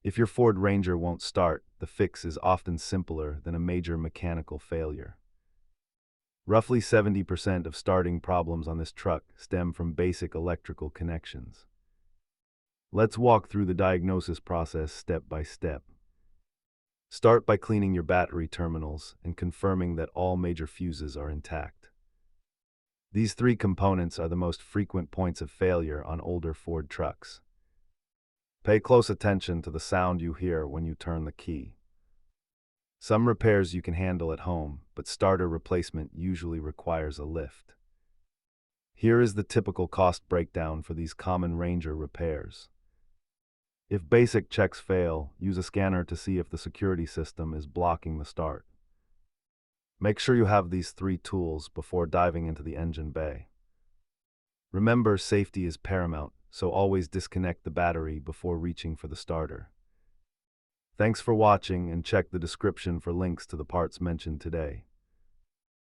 If your Ford Ranger won't start, the fix is often simpler than a major mechanical failure. Roughly 70% of starting problems on this truck stem from basic electrical connections. Let's walk through the diagnosis process step by step. Start by cleaning your battery terminals and confirming that all major fuses are intact. These three components are the most frequent points of failure on older Ford trucks. Pay close attention to the sound you hear when you turn the key. Some repairs you can handle at home, but starter replacement usually requires a lift. Here is the typical cost breakdown for these common Ranger repairs. If basic checks fail, use a scanner to see if the security system is blocking the start. Make sure you have these three tools before diving into the engine bay. Remember, safety is paramount, so always disconnect the battery before reaching for the starter. Thanks for watching, and check the description for links to the parts mentioned today.